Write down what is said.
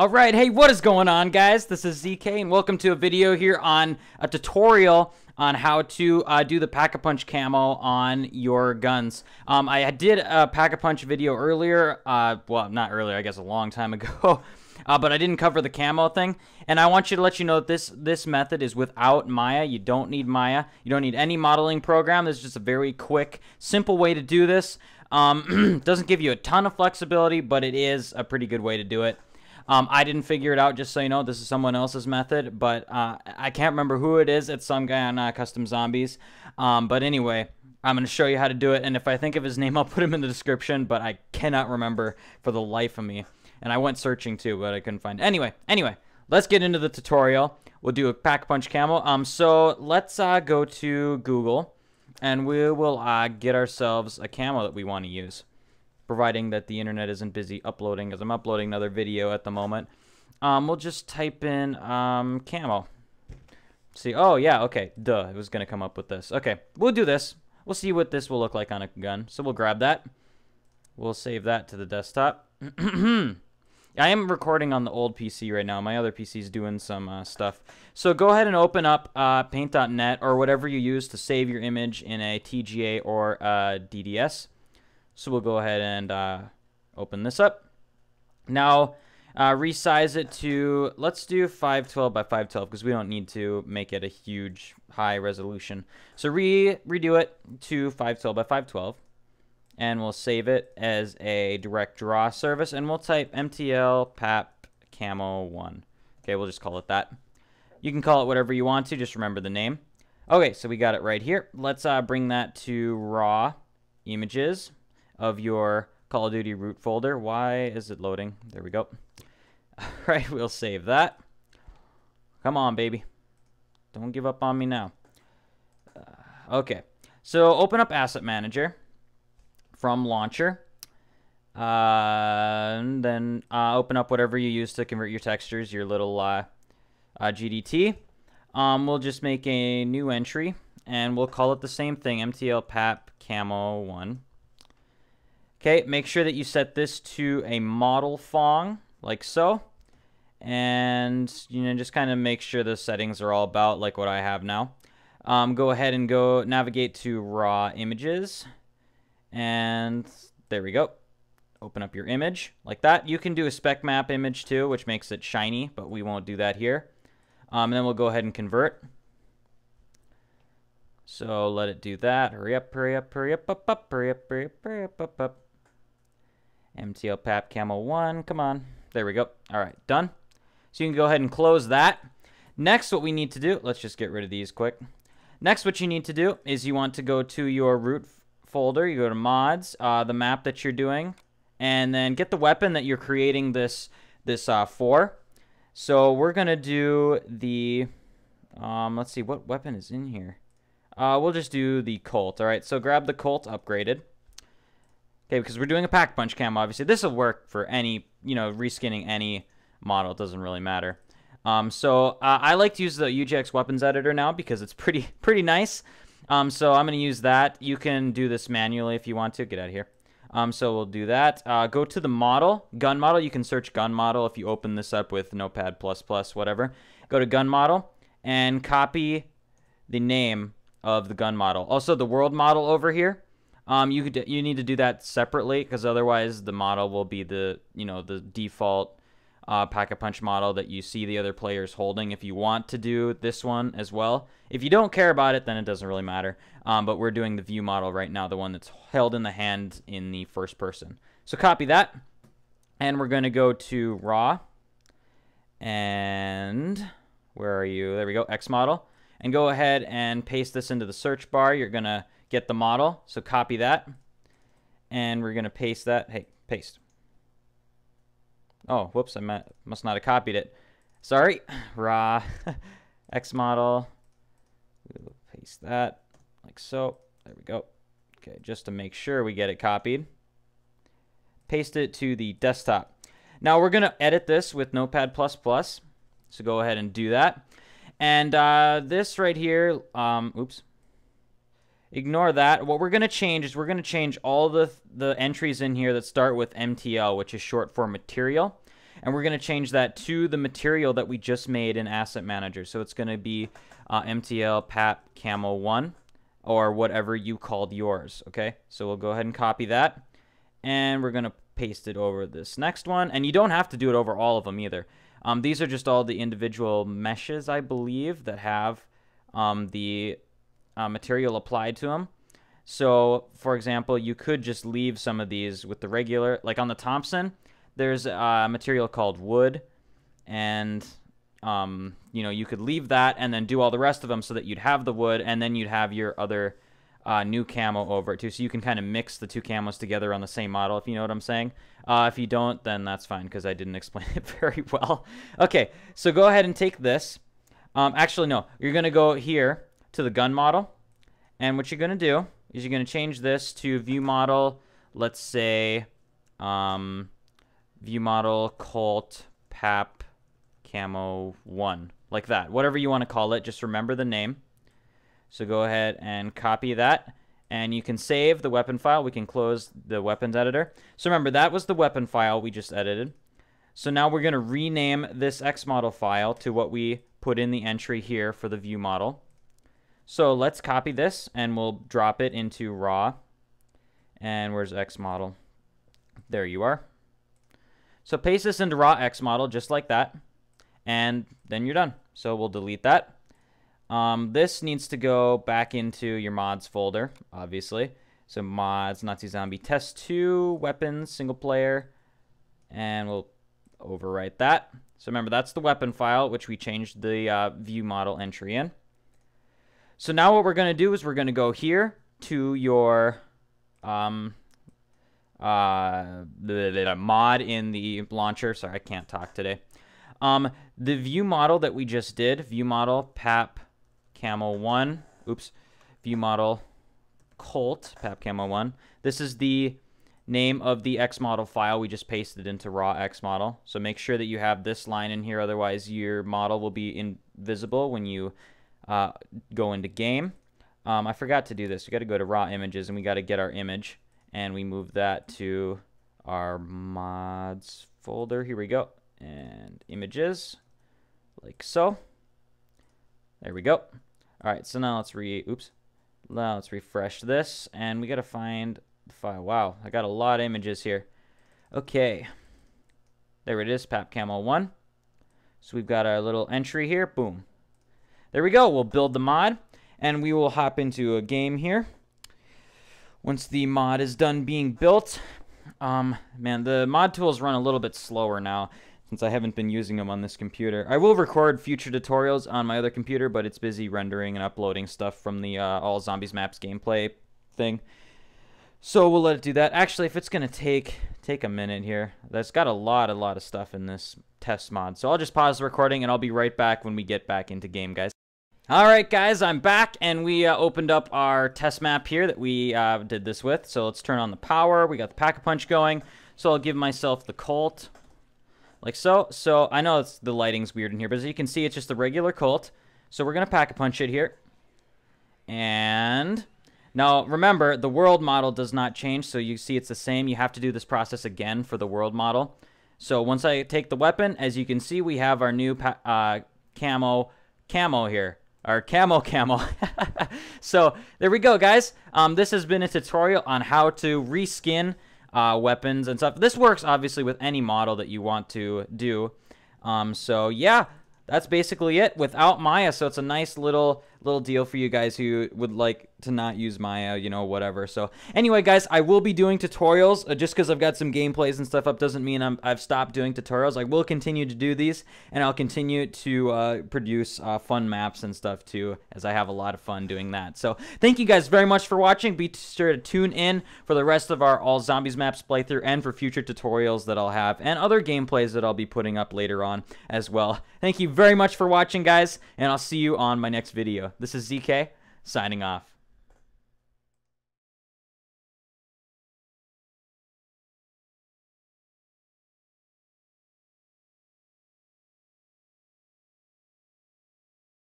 Alright, hey, what is going on, guys? This is ZK, and welcome to a video here on a tutorial on how to do the Pack-a-Punch camo on your guns. I did a Pack-a-Punch video earlier, well, not earlier, I guess a long time ago, but I didn't cover the camo thing, and I want you to let you know that this method is without Maya. You don't need Maya. You don't need any modeling program. This is just a very quick, simple way to do this. Doesn't give you a ton of flexibility, but it is a pretty good way to do it. I didn't figure it out, just so you know. This is someone else's method, but I can't remember who it is. It's some guy on Custom Zombies. But anyway, I'm going to show you how to do it, and if I think of his name, I'll put him in the description, but I cannot remember for the life of me. And I went searching too, but I couldn't find it. Anyway, let's get into the tutorial. We'll do a Pack-a-Punch camo. So let's go to Google, and we will get ourselves a camo that we want to use, providing that the internet isn't busy uploading, as I'm uploading another video at the moment. We'll just type in camo. See, oh yeah, okay, duh, it was gonna come up with this. Okay, we'll do this. We'll see what this will look like on a gun. So we'll grab that. We'll save that to the desktop. I am recording on the old PC right now. My other PC is doing some stuff. So go ahead and open up paint.net or whatever you use to save your image in a TGA or a DDS. So we'll go ahead and open this up. Now, resize it to, let's do 512 by 512 because we don't need to make it a huge high resolution. So redo it to 512 by 512. And we'll save it as a direct draw service. And we'll type MTL PAP Camo 1. Okay, we'll just call it that. You can call it whatever you want to. Just remember the name. Okay, so we got it right here. Let's bring that to raw images of your Call of Duty root folder. Why is it loading? There we go. All right, we'll save that. Come on, baby. Don't give up on me now. Okay, so open up Asset Manager from Launcher. And then open up whatever you use to convert your textures, your little GDT. We'll just make a new entry, and we'll call it the same thing, MTL PAP Camo 1. Okay, make sure that you set this to a model fong, like so. And, you know, just kind of make sure the settings are all about like what I have now. Go ahead and go navigate to raw images. And there we go. Open up your image like that. You can do a spec map image too, which makes it shiny, but we won't do that here. And then we'll go ahead and convert. So let it do that. Hurry up, hurry up, hurry up, up, up, hurry up, hurry up, hurry up, up, up. MTL PAP Camo 1, come on. There we go. All right, done. So you can go ahead and close that. Next, what we need to do, let's just get rid of these quick. Next, what you need to do is you want to go to your root folder. You go to mods, the map that you're doing, and then get the weapon that you're creating this for. So we're gonna do the, let's see, what weapon is in here? We'll just do the Colt. All right, so grab the Colt upgraded. Okay, because we're doing a Pack-a-Punch camo, obviously. This will work for any, you know, reskinning any model. It doesn't really matter. So I like to use the UGX weapons editor now because it's pretty nice. So I'm going to use that. You can do this manually if you want to. Get out of here. So we'll do that. Go to the model, gun model. You can search gun model if you open this up with Notepad++, whatever. Go to gun model and copy the name of the gun model. Also, the world model over here. You need to do that separately because otherwise the model will be the, you know, the default Pack-a-Punch model that you see the other players holding. If you want to do this one as well, if you don't care about it, then it doesn't really matter. But we're doing the view model right now, the one that's held in the hand in the first person. So copy that, and we're going to go to raw, and where are you? There we go, X model, and go ahead and paste this into the search bar. You're going to get the model, so copy that, and we're going to paste that. Hey, paste. Oh, whoops, I must not have copied it. Sorry. Raw, X model. We'll paste that like so. There we go. Okay, just to make sure we get it copied. Paste it to the desktop. Now we're going to edit this with Notepad++. So go ahead and do that. And this right here, oops. Ignore that. What we're going to change is we're going to change all the entries in here that start with MTL, which is short for material. and we're going to change that to the material that we just made in Asset Manager. So it's going to be MTL Pap Camo 1, or whatever you called yours, okay? So we'll go ahead and copy that, and we're going to paste it over this next one, and you don't have to do it over all of them either. These are just all the individual meshes, I believe, that have the material applied to them. So, for example, you could just leave some of these with the regular, like on the Thompson, there's a material called wood, and you know, you could leave that and then do all the rest of them so that you'd have the wood, and then you'd have your other new camo over it too. So you can kind of mix the two camos together on the same model, if you know what I'm saying. If you don't, then that's fine, because I didn't explain it very well. Okay, so go ahead and take this. Actually, no, you're going to go here to the gun model, and what you're going to do is you're going to change this to view model, let's say view model Colt Pap Camo 1, like that. Whatever you want to call it, just remember the name. So go ahead and copy that, and you can save the weapon file. We can close the weapons editor. So remember, that was the weapon file we just edited. So now we're going to rename this X model file to what we put in the entry here for the view model. So let's copy this, and we'll drop it into raw. And where's X model? There you are. So paste this into raw X model just like that, and then you're done. So we'll delete that. This needs to go back into your mods folder, obviously. So mods, Nazi Zombie Test 2, weapons, single player, and we'll overwrite that. So remember, that's the weapon file, which we changed the view model entry in. So now what we're going to do is we're going to go here to your the mod in the launcher. Sorry, I can't talk today. The view model that we just did, view model Pap Camo 1, oops, view model Colt Pap Camo 1. This is the name of the X model file we just pasted into raw X model. So make sure that you have this line in here, otherwise your model will be invisible when you go into game. I forgot to do this. We got to go to raw images, and we got to get our image, and we move that to our mods folder. Here we go, and images, like so. There we go. All right, so now let's now let's refresh this, and we got to find the file. Wow, I got a lot of images here. Okay, there it is, Pap Camo 1. So we've got our little entry here. Boom. There we go. We'll build the mod, and we will hop into a game here. Once the mod is done being built, man, the mod tools run a little bit slower now since I haven't been using them on this computer. I will record future tutorials on my other computer, but it's busy rendering and uploading stuff from the All Zombies Maps gameplay thing. So we'll let it do that. Actually, if it's going to take a minute here, that's got a lot of stuff in this test mod. So I'll just pause the recording, and I'll be right back when we get back into game, guys. Alright guys, I'm back, and we opened up our test map here that we did this with. So let's turn on the power. We got the Pack-a-Punch going. So I'll give myself the Colt, like so. So I know the lighting's weird in here, but as you can see, it's just the regular Colt. So we're going to Pack-a-Punch it here. And now remember, the world model does not change, so you see it's the same. You have to do this process again for the world model. So once I take the weapon, as you can see, we have our new camo here. Our camo. So there we go, guys. This has been a tutorial on how to reskin weapons and stuff. This works obviously with any model that you want to do. So yeah, that's basically it without Maya. So it's a nice little deal for you guys who would like to not use Maya, you know, whatever. So anyway, guys, I will be doing tutorials. Just because I've got some gameplays and stuff up doesn't mean I've stopped doing tutorials. I will continue to do these, and I'll continue to produce fun maps and stuff too, as I have a lot of fun doing that. So thank you guys very much for watching. Be sure to tune in for the rest of our All Zombies Maps playthrough, and for future tutorials that I'll have, and other gameplays that I'll be putting up later on as well. Thank you very much for watching, guys, and I'll see you on my next video. This is ZK, signing off.